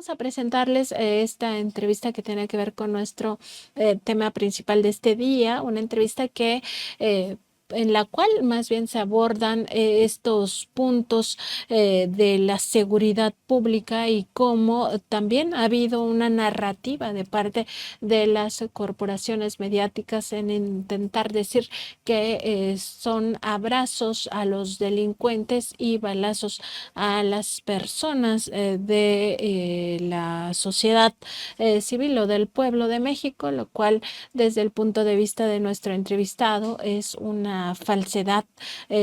vamos a presentarles esta entrevista que tiene que ver con nuestro tema principal de este día, una entrevista que en la cual más bien se abordan estos puntos de la seguridad pública y cómo también ha habido una narrativa de parte de las corporaciones mediáticas en intentar decir que son abrazos a los delincuentes y balazos a las personas de la sociedad civil o del pueblo de México, lo cual desde el punto de vista de nuestro entrevistado es una falsedad.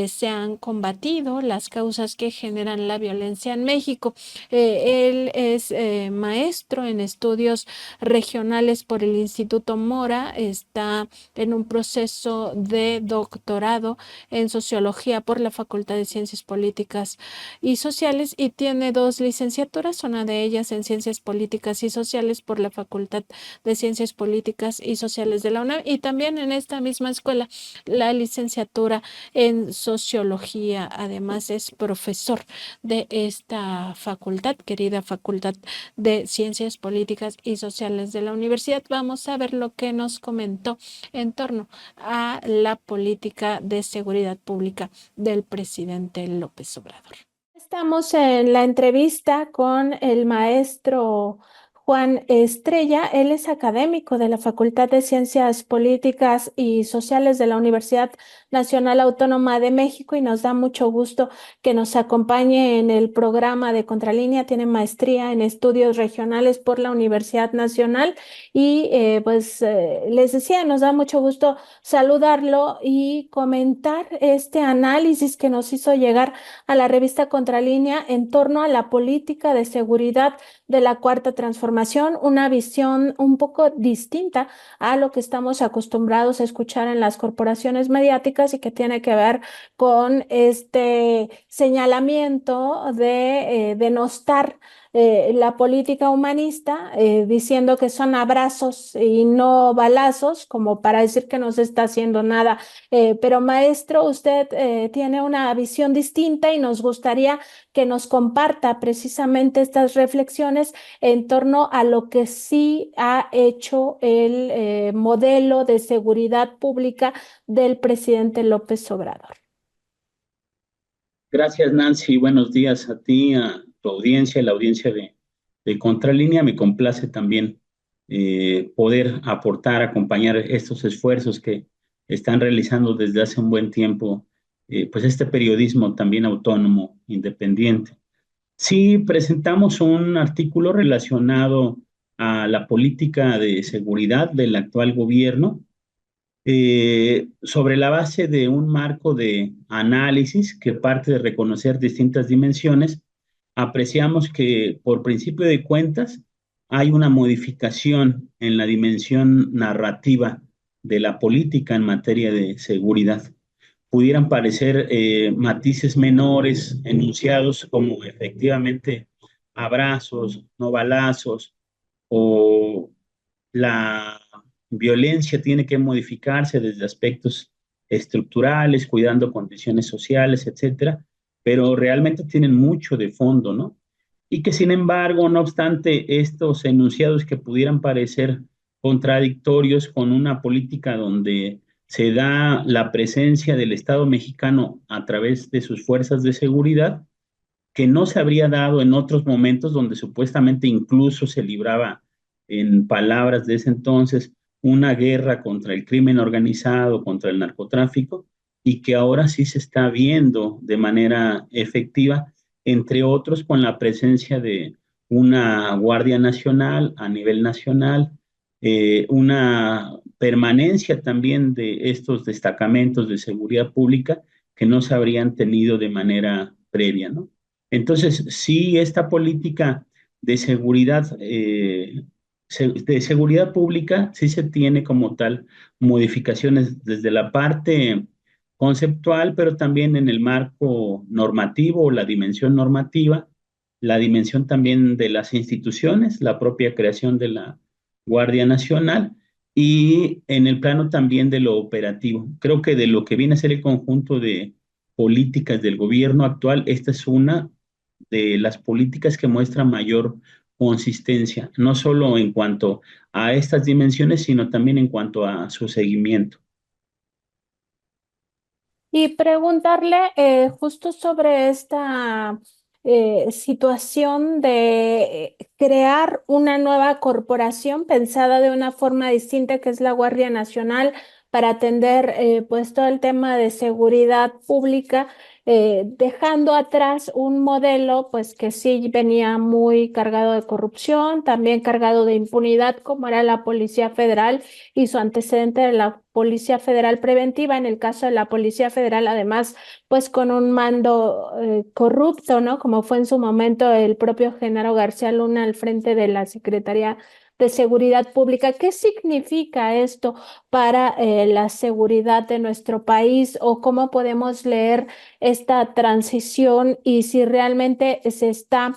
Se han combatido las causas que generan la violencia en México. Él es maestro en estudios regionales por el Instituto Mora, está en un proceso de doctorado en sociología por la Facultad de Ciencias Políticas y Sociales y tiene 2 licenciaturas, una de ellas en Ciencias Políticas y Sociales por la Facultad de Ciencias Políticas y Sociales de la UNAM y también en esta misma escuela la licenciatura en Sociología. Además es profesor de esta facultad, querida Facultad de Ciencias Políticas y Sociales de la universidad. Vamos a ver lo que nos comentó en torno a la política de seguridad pública del presidente López Obrador. Estamos en la entrevista con el maestro Juan Estrella. Él es académico de la Facultad de Ciencias Políticas y Sociales de la Universidad Nacional Autónoma de México y nos da mucho gusto que nos acompañe en el programa de Contralínea. Tiene maestría en estudios regionales por la Universidad Nacional y les decía, nos da mucho gusto saludarlo y comentar este análisis que nos hizo llegar a la revista Contralínea en torno a la política de seguridad de la Cuarta Transformación, una visión un poco distinta a lo que estamos acostumbrados a escuchar en las corporaciones mediáticas y que tiene que ver con este señalamiento de denostar la política humanista, diciendo que son abrazos y no balazos, como para decir que no se está haciendo nada. Pero maestro, usted tiene una visión distinta y nos gustaría que nos comparta precisamente estas reflexiones en torno a lo que sí ha hecho el modelo de seguridad pública del presidente López Obrador. Gracias, Nancy. Buenos días a ti, a tu audiencia, la audiencia de Contralínea. Me complace también poder aportar, acompañar estos esfuerzos que están realizando desde hace un buen tiempo, pues este periodismo también autónomo, independiente. Sí, presentamos un artículo relacionado a la política de seguridad del actual gobierno sobre la base de un marco de análisis que parte de reconocer distintas dimensiones, apreciamos que por principio de cuentas hay una modificación en la dimensión narrativa de la política en materia de seguridad. Pudieran parecer matices menores enunciados como efectivamente abrazos, no balazos, o la violencia tiene que modificarse desde aspectos estructurales, cuidando condiciones sociales, etcétera, pero realmente tienen mucho de fondo, ¿no? Y que sin embargo, no obstante estos enunciados que pudieran parecer contradictorios con una política donde se da la presencia del Estado mexicano a través de sus fuerzas de seguridad, que no se habría dado en otros momentos donde supuestamente incluso se libraba, en palabras de ese entonces, una guerra contra el crimen organizado, contra el narcotráfico, y que ahora sí se está viendo de manera efectiva, entre otros con la presencia de una Guardia Nacional a nivel nacional, una permanencia también de estos destacamentos de seguridad pública que no se habrían tenido de manera previa, ¿no? Entonces, sí, esta política de seguridad, de seguridad pública, sí se tiene como tal modificaciones desde la parte conceptual, pero también en el marco normativo o la dimensión normativa, la dimensión también de las instituciones, la propia creación de la Guardia Nacional y en el plano también de lo operativo. Creo que de lo que viene a ser el conjunto de políticas del gobierno actual, esta es una de las políticas que muestra mayor consistencia, no solo en cuanto a estas dimensiones, sino también en cuanto a su seguimiento. Y preguntarle justo sobre esta situación de crear una nueva corporación pensada de una forma distinta, que es la Guardia Nacional, para atender pues todo el tema de seguridad pública, dejando atrás un modelo pues que sí venía muy cargado de corrupción, también cargado de impunidad, como era la Policía Federal y su antecedente de la Policía Federal Preventiva. En el caso de la Policía Federal, además, pues con un mando corrupto, ¿no? Como fue en su momento el propio Genaro García Luna al frente de la Secretaría de Seguridad Pública. ¿Qué significa esto para la seguridad de nuestro país, o cómo podemos leer esta transición y si realmente se está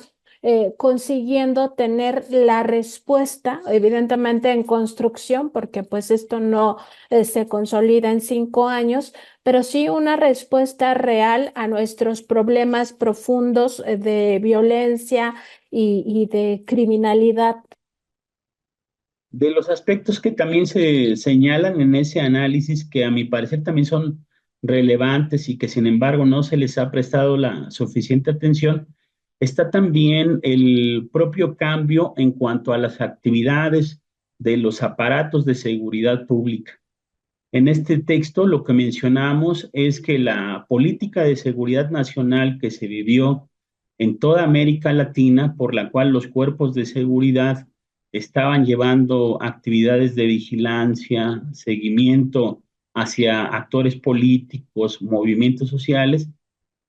consiguiendo tener la respuesta, evidentemente en construcción, porque pues esto no se consolida en 5 años, pero sí una respuesta real a nuestros problemas profundos de violencia y de criminalidad? De los aspectos que también se señalan en ese análisis, que a mi parecer también son relevantes y que sin embargo no se les ha prestado la suficiente atención, está también el propio cambio en cuanto a las actividades de los aparatos de seguridad pública. En este texto lo que mencionamos es que la política de seguridad nacional que se vivió en toda América Latina, por la cual los cuerpos de seguridad estaban llevando actividades de vigilancia, seguimiento hacia actores políticos, movimientos sociales,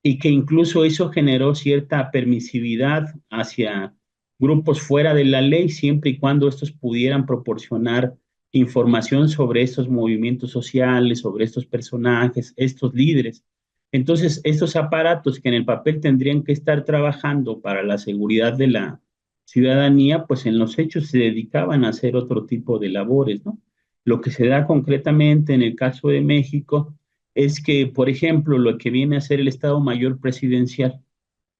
y que incluso eso generó cierta permisividad hacia grupos fuera de la ley, siempre y cuando estos pudieran proporcionar información sobre estos movimientos sociales, sobre estos personajes, estos líderes. Entonces, estos aparatos que en el papel tendrían que estar trabajando para la seguridad de la ciudadanía, pues en los hechos se dedicaban a hacer otro tipo de labores, ¿no? Lo que se da concretamente en el caso de México es que, por ejemplo, lo que viene a ser el Estado Mayor Presidencial,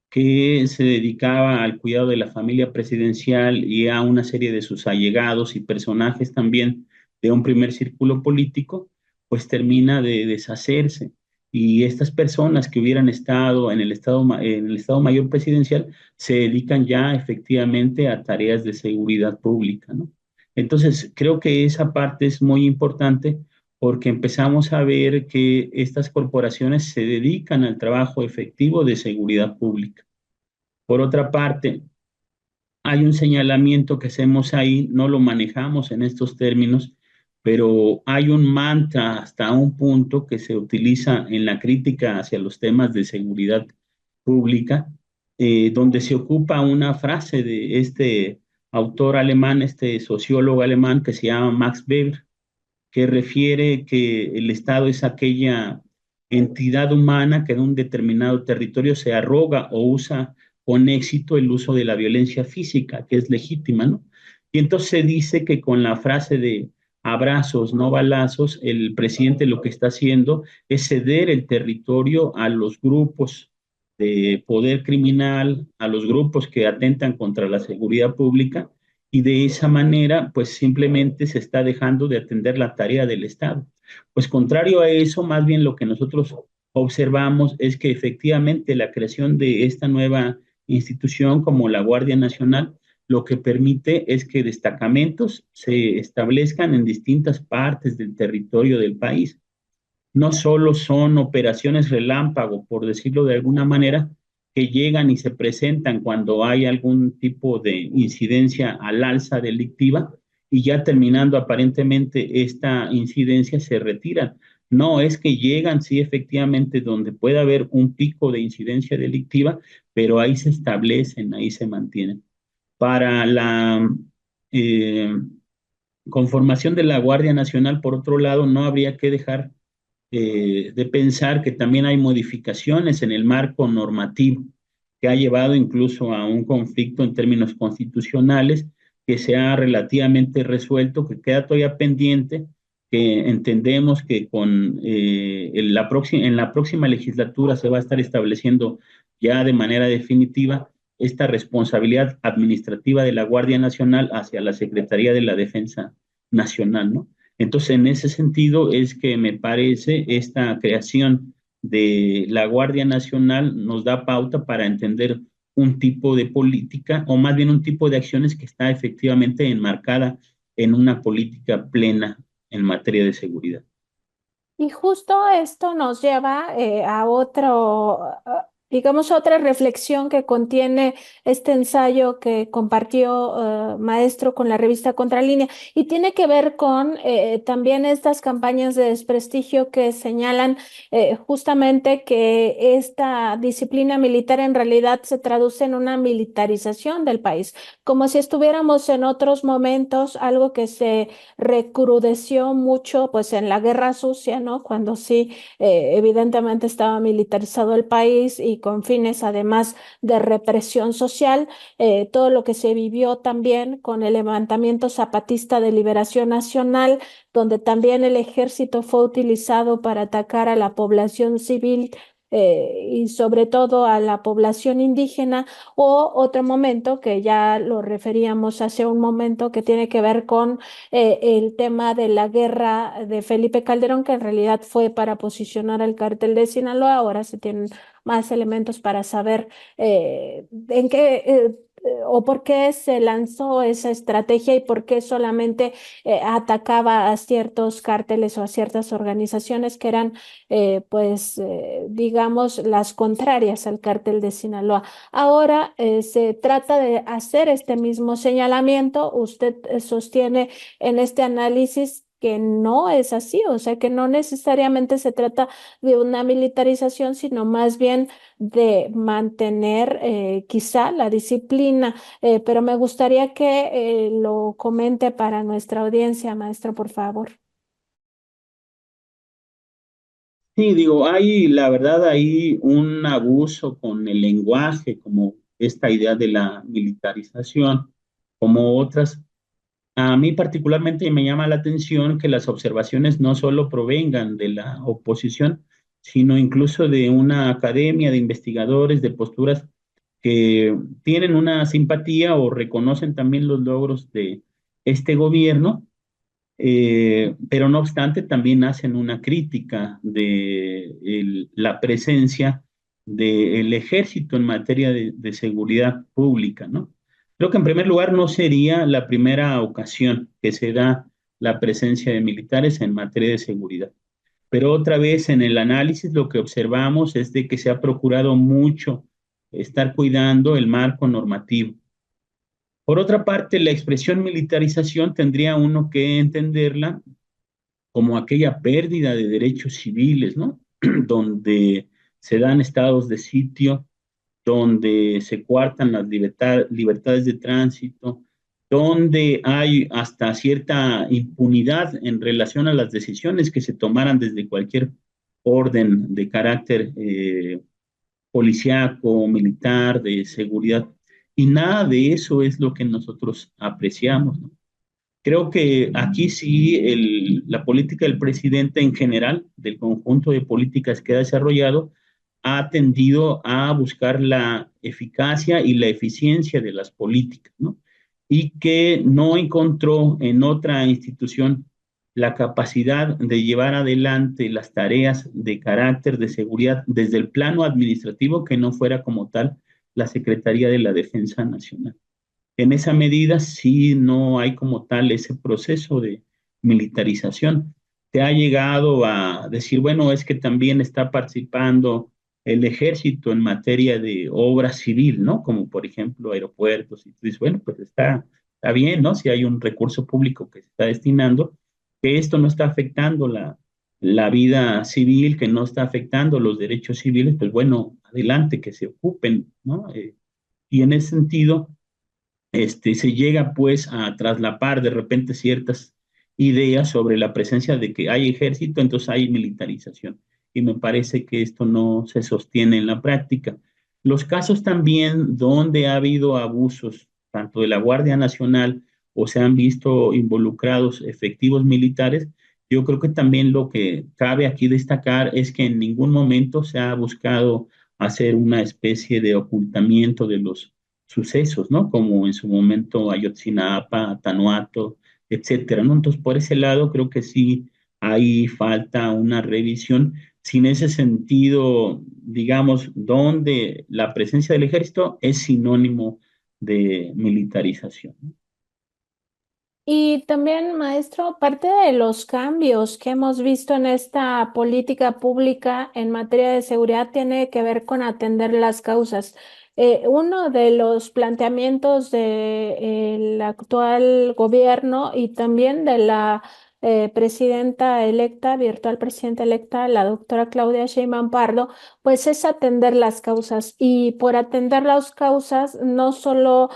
que se dedicaba al cuidado de la familia presidencial y a una serie de sus allegados y personajes también de un primer círculo político, pues termina de deshacerse. Y estas personas que hubieran estado en el Estado Mayor Presidencial se dedican ya efectivamente a tareas de seguridad pública, ¿no? Entonces, creo que esa parte es muy importante porque empezamos a ver que estas corporaciones se dedican al trabajo efectivo de seguridad pública. Por otra parte, hay un señalamiento que hacemos ahí, no lo manejamos en estos términos, pero hay un mantra hasta un punto que se utiliza en la crítica hacia los temas de seguridad pública, donde se ocupa una frase de este autor alemán, este sociólogo alemán que se llama Max Weber, que refiere que el Estado es aquella entidad humana que en un determinado territorio se arroga o usa con éxito el uso de la violencia física, que es legítima, ¿no? Y entonces se dice que con la frase de abrazos, no balazos, el presidente lo que está haciendo es ceder el territorio a los grupos de poder criminal, a los grupos que atentan contra la seguridad pública, y de esa manera, pues simplemente se está dejando de atender la tarea del Estado. Pues contrario a eso, más bien lo que nosotros observamos es que efectivamente la creación de esta nueva institución como la Guardia Nacional lo que permite es que destacamentos se establezcan en distintas partes del territorio del país. No solo son operaciones relámpago, por decirlo de alguna manera, que llegan y se presentan cuando hay algún tipo de incidencia al alza delictiva y ya terminando aparentemente esta incidencia se retiran. No, es que llegan, sí, efectivamente, donde puede haber un pico de incidencia delictiva, pero ahí se establecen, ahí se mantienen. Para la eh, conformación de la Guardia Nacional, por otro lado, no habría que dejar de pensar que también hay modificaciones en el marco normativo que ha llevado incluso a un conflicto en términos constitucionales que se ha relativamente resuelto, que queda todavía pendiente, que entendemos que en la próxima legislatura se va a estar estableciendo ya de manera definitiva, esta responsabilidad administrativa de la Guardia Nacional hacia la Secretaría de la Defensa Nacional, ¿no? Entonces, en ese sentido es que me parece esta creación de la Guardia Nacional nos da pauta para entender un tipo de política, o más bien un tipo de acciones que está efectivamente enmarcada en una política plena en materia de seguridad. Y justo esto nos lleva a otro, digamos, otra reflexión que contiene este ensayo que compartió Maestro con la revista Contralínea y tiene que ver con también estas campañas de desprestigio que señalan justamente que esta disciplina militar en realidad se traduce en una militarización del país, como si estuviéramos en otros momentos, algo que se recrudeció mucho pues en la Guerra Sucia, ¿no? Cuando sí, evidentemente estaba militarizado el país y con fines además de represión social, todo lo que se vivió también con el levantamiento zapatista de liberación nacional, donde también el ejército fue utilizado para atacar a la población civil. Y sobre todo a la población indígena, o otro momento que ya lo referíamos hace un momento que tiene que ver con el tema de la guerra de Felipe Calderón, que en realidad fue para posicionar al cártel de Sinaloa. Ahora se tienen más elementos para saber en qué o por qué se lanzó esa estrategia y por qué solamente atacaba a ciertos cárteles o a ciertas organizaciones que eran, digamos, las contrarias al cártel de Sinaloa. Ahora se trata de hacer este mismo señalamiento. Usted sostiene en este análisis que no es así, o sea, que no necesariamente se trata de una militarización, sino más bien de mantener quizá la disciplina, pero me gustaría que lo comente para nuestra audiencia, maestro, por favor. Sí, digo, hay, la verdad, hay un abuso con el lenguaje, como esta idea de la militarización, como otras. A mí particularmente me llama la atención que las observaciones no solo provengan de la oposición, sino incluso de una academia de investigadores de posturas que tienen una simpatía o reconocen también los logros de este gobierno, pero no obstante también hacen una crítica de la presencia del ejército en materia de seguridad pública, ¿no? Creo que en primer lugar no sería la primera ocasión que se da la presencia de militares en materia de seguridad. Pero otra vez en el análisis lo que observamos es de que se ha procurado mucho estar cuidando el marco normativo. Por otra parte, la expresión militarización tendría uno que entenderla como aquella pérdida de derechos civiles, ¿no? Donde se dan estados de sitio, donde se coartan las libertades de tránsito, donde hay hasta cierta impunidad en relación a las decisiones que se tomaran desde cualquier orden de carácter policíaco, militar, de seguridad. Y nada de eso es lo que nosotros apreciamos, ¿no? Creo que aquí sí la política del presidente en general, del conjunto de políticas que ha desarrollado, ha tendido a buscar la eficacia y la eficiencia de las políticas, ¿no? Y que no encontró en otra institución la capacidad de llevar adelante las tareas de carácter de seguridad desde el plano administrativo que no fuera como tal la Secretaría de la Defensa Nacional. En esa medida, sí no hay como tal ese proceso de militarización. Se ha llegado a decir, bueno, es que también está participando el ejército en materia de obra civil, ¿no? Como por ejemplo aeropuertos. Y tú dices, bueno, pues está bien, ¿no? Si hay un recurso público que se está destinando, que esto no está afectando la vida civil, que no está afectando los derechos civiles, pues bueno, adelante, que se ocupen, ¿no? Y en ese sentido se llega pues a traslapar de repente ciertas ideas sobre la presencia de que hay ejército, entonces hay militarización. Y me parece que esto no se sostiene en la práctica. Los casos también donde ha habido abusos, tanto de la Guardia Nacional o se han visto involucrados efectivos militares, yo creo que también lo que cabe aquí destacar es que en ningún momento se ha buscado hacer una especie de ocultamiento de los sucesos, ¿no? Como en su momento Ayotzinapa, Tanuato, etcétera, ¿no? Entonces, por ese lado, creo que sí ahí falta una revisión. Sin ese sentido, digamos, donde la presencia del ejército es sinónimo de militarización, ¿no? Y también, maestro, parte de los cambios que hemos visto en esta política pública en materia de seguridad tiene que ver con atender las causas. Uno de los planteamientos del actual gobierno y también de la presidenta electa, virtual presidenta electa, la doctora Claudia Sheinbaum Pardo, pues es atender las causas. Y por atender las causas, no solo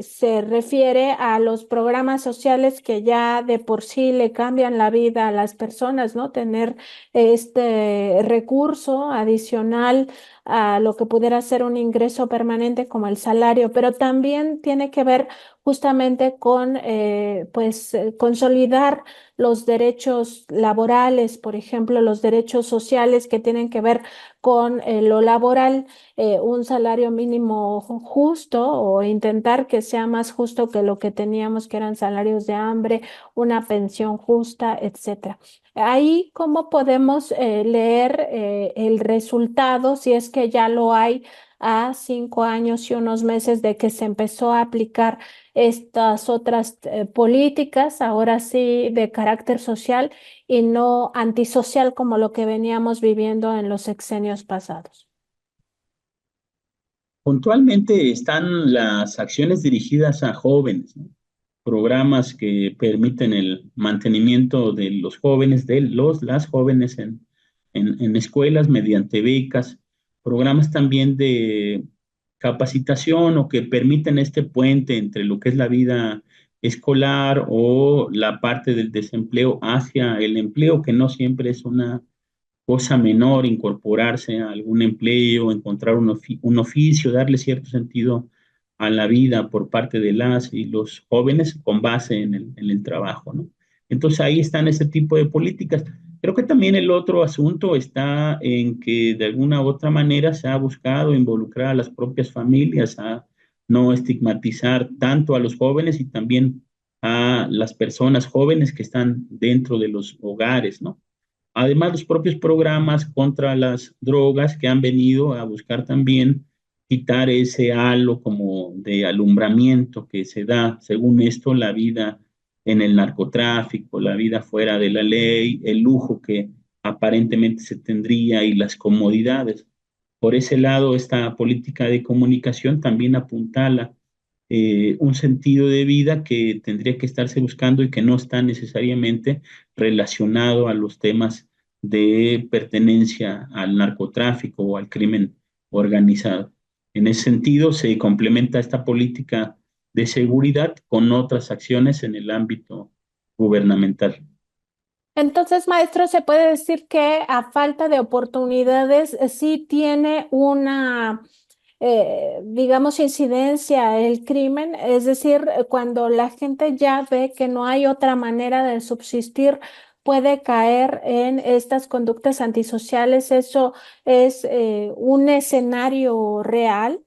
se refiere a los programas sociales que ya de por sí le cambian la vida a las personas, ¿no? Tener este recurso adicional a lo que pudiera ser un ingreso permanente como el salario, pero también tiene que ver justamente con, consolidar los derechos laborales, por ejemplo, los derechos sociales que tienen que ver con lo laboral, un salario mínimo justo o intentar que sea más justo que lo que teníamos, que eran salarios de hambre, una pensión justa, etcétera. Ahí, ¿cómo podemos leer el resultado, si es que ya lo hay, a 5 años y unos meses de que se empezó a aplicar estas otras políticas, ahora sí de carácter social y no antisocial como lo que veníamos viviendo en los sexenios pasados? Puntualmente están las acciones dirigidas a jóvenes, ¿no? Programas que permiten el mantenimiento de los jóvenes, las jóvenes en escuelas mediante becas, programas también de capacitación o que permiten este puente entre lo que es la vida escolar o la parte del desempleo hacia el empleo, que no siempre es una cosa menor incorporarse a algún empleo, encontrar un oficio, darle cierto sentido a la vida por parte de las y los jóvenes con base en el trabajo, ¿no? Entonces ahí están ese tipo de políticas. Creo que también el otro asunto está en que de alguna u otra manera se ha buscado involucrar a las propias familias, a no estigmatizar tanto a los jóvenes y también a las personas jóvenes que están dentro de los hogares, ¿no? Además, los propios programas contra las drogas que han venido a buscar también quitar ese halo como de alumbramiento que se da, según esto, la vida en el narcotráfico, la vida fuera de la ley, el lujo que aparentemente se tendría y las comodidades. Por ese lado, esta política de comunicación también apuntala un sentido de vida que tendría que estarse buscando y que no está necesariamente relacionado a los temas de pertenencia al narcotráfico o al crimen organizado. En ese sentido, se complementa esta política de seguridad con otras acciones en el ámbito gubernamental. Entonces, maestro, se puede decir que a falta de oportunidades sí tiene una, digamos, incidencia el crimen, es decir, cuando la gente ya ve que no hay otra manera de subsistir, puede caer en estas conductas antisociales. Eso es un escenario real.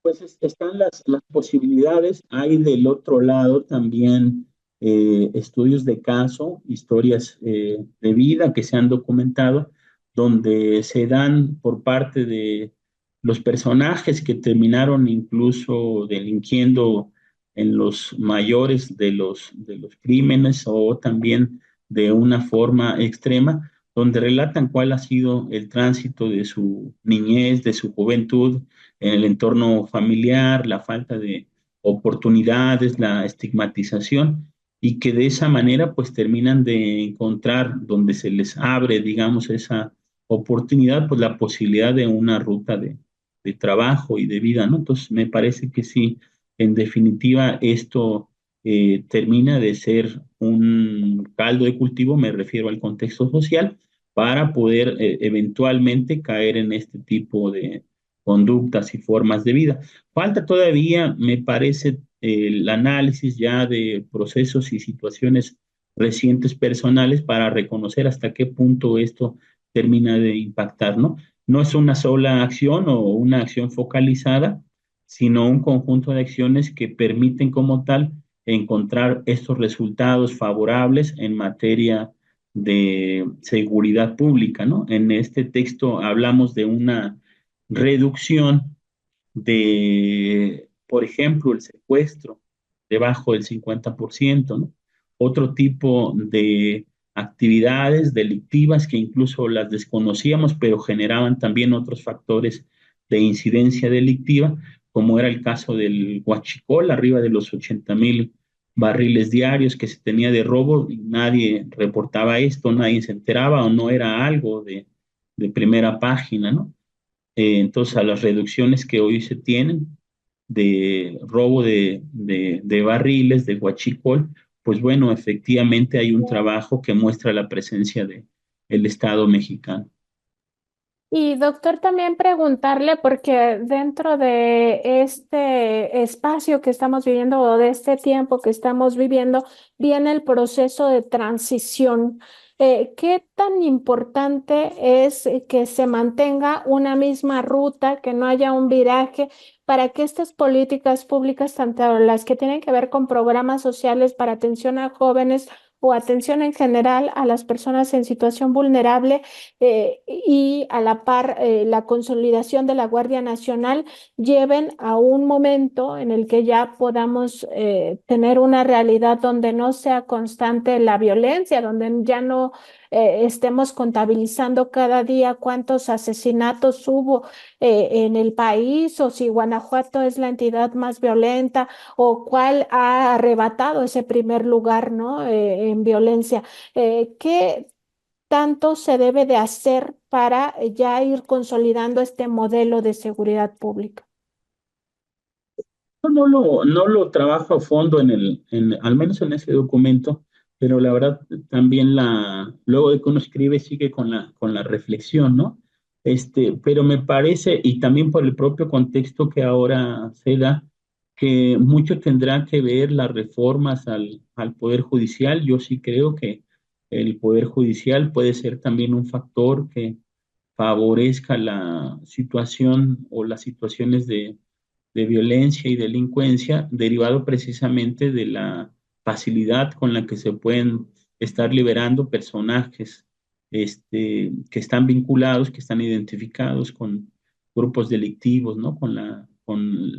Pues están las posibilidades. Hay del otro lado también estudios de caso, historias de vida que se han documentado, donde se dan por parte de los personajes que terminaron incluso delinquiendo en los mayores de los crímenes o también de una forma extrema, donde relatan cuál ha sido el tránsito de su niñez, de su juventud en el entorno familiar, la falta de oportunidades, la estigmatización, y que de esa manera pues terminan de encontrar donde se les abre, digamos, esa oportunidad, pues la posibilidad de una ruta de trabajo y de vida, ¿no? Entonces me parece que sí, en definitiva, esto termina de ser un caldo de cultivo, me refiero al contexto social, para poder eventualmente caer en este tipo de conductas y formas de vida. Falta todavía, me parece, el análisis ya de procesos y situaciones recientes personales para reconocer hasta qué punto esto termina de impactar, ¿no? No es una sola acción o una acción focalizada, sino un conjunto de acciones que permiten como tal encontrar estos resultados favorables en materia de seguridad pública, ¿no? En este texto hablamos de una reducción de, por ejemplo, el secuestro debajo del 50%, ¿no? Otro tipo de actividades delictivas que incluso las desconocíamos, pero generaban también otros factores de incidencia delictiva, como era el caso del huachicol, arriba de los 80,000 barriles diarios que se tenía de robo, y nadie reportaba esto, nadie se enteraba o no era algo de primera página, ¿no? Entonces, a las reducciones que hoy se tienen de robo de barriles, de huachicol, pues bueno, efectivamente hay un trabajo que muestra la presencia de el Estado mexicano. Y doctor, también preguntarle, porque dentro de este espacio que estamos viviendo o de este tiempo que estamos viviendo, viene el proceso de transición. ¿Qué tan importante es que se mantenga una misma ruta, que no haya un viraje, para que estas políticas públicas, tanto las que tienen que ver con programas sociales para atención a jóvenes o atención en general a las personas en situación vulnerable, y a la par la consolidación de la Guardia Nacional lleven a un momento en el que ya podamos tener una realidad donde no sea constante la violencia, donde ya no estemos contabilizando cada día cuántos asesinatos hubo en el país, o si Guanajuato es la entidad más violenta, o cuál ha arrebatado ese primer lugar, ¿no? En violencia. ¿Qué tanto se debe de hacer para ya ir consolidando este modelo de seguridad pública? No lo trabajo a fondo al menos en ese documento, pero la verdad también luego de que uno escribe sigue con la reflexión, ¿no? Pero me parece, y también por el propio contexto que ahora se da, que mucho tendrá que ver las reformas al Poder Judicial. Yo sí creo que el Poder Judicial puede ser también un factor que favorezca la situación o las situaciones de violencia y delincuencia derivado precisamente de la facilidad con la que se pueden estar liberando personajes que están vinculados, que están identificados con grupos delictivos, ¿no? Con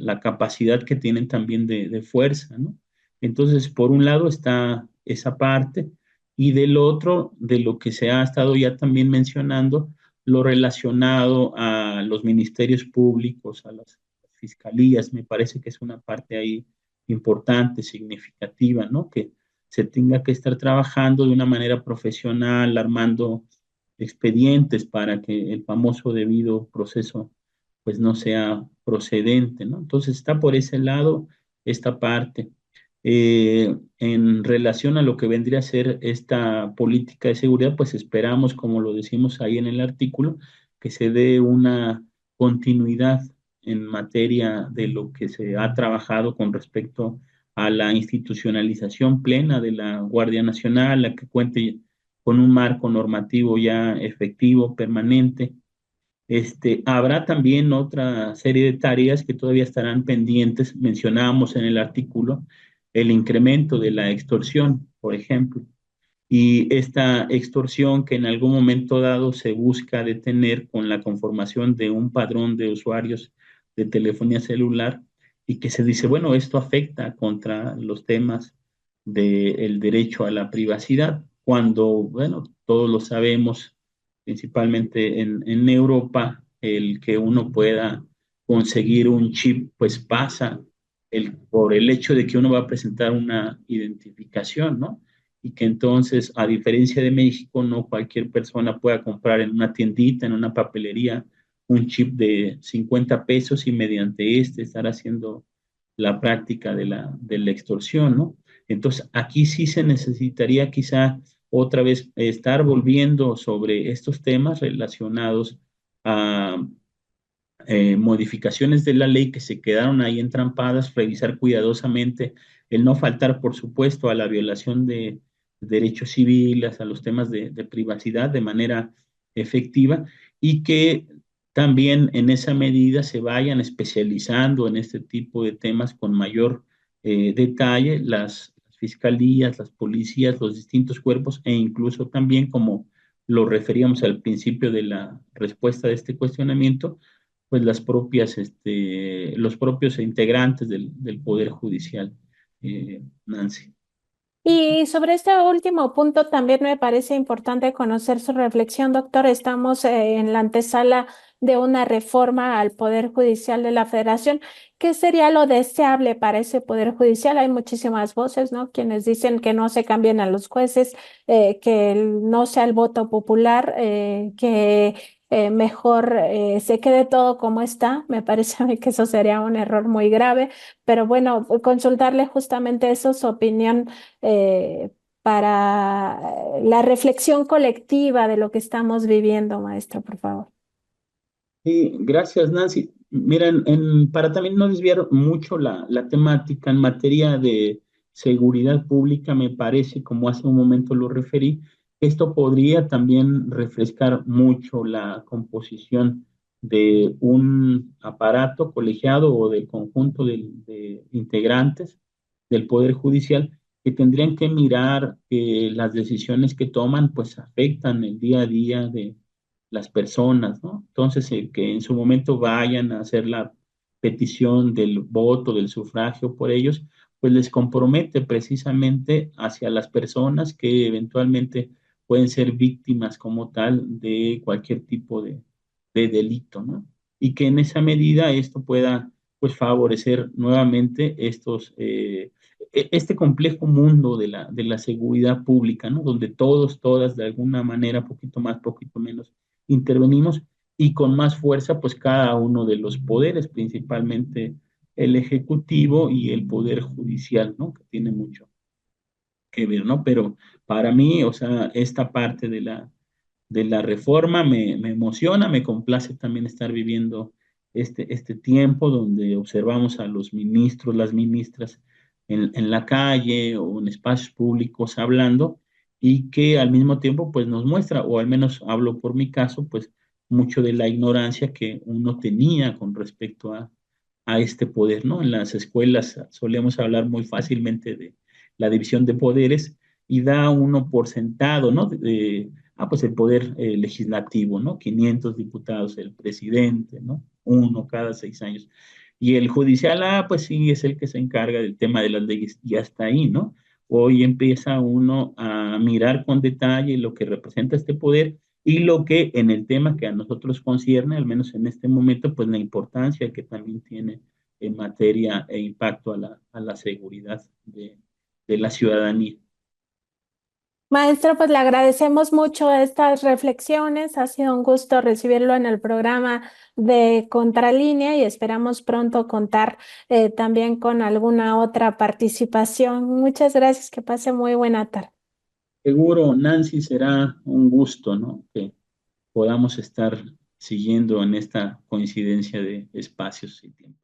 la capacidad que tienen también de fuerza, ¿no? Entonces, por un lado está esa parte, y del otro, de lo que se ha estado ya también mencionando, lo relacionado a los ministerios públicos, a las fiscalías. Me parece que es una parte ahí importante, significativa, ¿no? Que se tenga que estar trabajando de una manera profesional, armando expedientes para que el famoso debido proceso pues no sea procedente, ¿no? Entonces está por ese lado esta parte. En relación a lo que vendría a ser esta política de seguridad, pues esperamos, como lo decimos ahí en el artículo, que se dé una continuidad en materia de lo que se ha trabajado con respecto a la institucionalización plena de la Guardia Nacional, a que cuente con un marco normativo ya efectivo, permanente. Habrá también otra serie de tareas que todavía estarán pendientes. Mencionábamos en el artículo el incremento de la extorsión, por ejemplo, y esta extorsión que en algún momento dado se busca detener con la conformación de un padrón de usuarios de telefonía celular, y que se dice, bueno, esto afecta contra los temas del derecho a la privacidad, cuando, bueno, todos lo sabemos, principalmente en Europa, el que uno pueda conseguir un chip, pues pasa por el hecho de que uno va a presentar una identificación, ¿no? Y que entonces, a diferencia de México, no cualquier persona pueda comprar en una tiendita, en una papelería, un chip de 50 pesos y mediante estar haciendo la práctica de la extorsión, ¿no? Entonces, aquí sí se necesitaría quizá otra vez estar volviendo sobre estos temas relacionados a modificaciones de la ley que se quedaron ahí entrampadas, revisar cuidadosamente el no faltar, por supuesto, a la violación de derechos civiles, a los temas de privacidad de manera efectiva, y que también en esa medida se vayan especializando en este tipo de temas con mayor detalle las fiscalías, las policías, los distintos cuerpos e incluso también, como lo referíamos al principio de la respuesta de este cuestionamiento, pues los propios integrantes del Poder Judicial, Nancy. Y sobre este último punto también me parece importante conocer su reflexión, doctor. Estamos en la antesala de una reforma al Poder Judicial de la Federación. ¿Qué sería lo deseable para ese Poder Judicial? Hay muchísimas voces, ¿no? Quienes dicen que no se cambien a los jueces, no sea el voto popular, que mejor se quede todo como está. Me parece a mí que eso sería un error muy grave. Pero bueno, consultarle justamente eso, su opinión eh, para la reflexión colectiva de lo que estamos viviendo, maestro, por favor. Sí, gracias, Nancy. Miren, para también no desviar mucho la temática en materia de seguridad pública, me parece, como hace un momento lo referí, esto podría también refrescar mucho la composición de un aparato colegiado o del conjunto de integrantes del Poder Judicial que tendrían que mirar que las decisiones que toman pues afectan el día a día de las personas, ¿no? Entonces, que en su momento vayan a hacer la petición del voto, del sufragio por ellos, pues les compromete precisamente hacia las personas que eventualmente pueden ser víctimas como tal de cualquier tipo de delito, ¿no? Y que en esa medida esto pueda, pues, favorecer nuevamente este complejo mundo de la seguridad pública, ¿no? Donde todos, todas, de alguna manera, poquito más, poquito menos, intervenimos y con más fuerza, pues cada uno de los poderes, principalmente el ejecutivo y el poder judicial, ¿no? Que tiene mucho que ver, ¿no? Pero para mí, o sea, esta parte de la reforma me emociona, me complace también estar viviendo este tiempo donde observamos a los ministros, las ministras en la calle o en espacios públicos hablando y que al mismo tiempo pues nos muestra, o al menos hablo por mi caso, pues mucho de la ignorancia que uno tenía con respecto a este poder, ¿no? En las escuelas solemos hablar muy fácilmente de la división de poderes y da uno por sentado, ¿no? Pues el poder legislativo, ¿no? 500 diputados, el presidente, ¿no? Uno cada 6 años. Y el judicial, pues sí, es el que se encarga del tema de las leyes y hasta ahí, ¿no? Hoy empieza uno a mirar con detalle lo que representa este poder y lo que en el tema que a nosotros concierne, al menos en este momento, pues la importancia que también tiene en materia e impacto a la seguridad de la ciudadanía. Maestro, pues le agradecemos mucho estas reflexiones. Ha sido un gusto recibirlo en el programa de Contralínea y esperamos pronto contar también con alguna otra participación. Muchas gracias, que pase muy buena tarde. Seguro, Nancy, será un gusto, ¿no? Que podamos estar siguiendo en esta coincidencia de espacios y tiempos.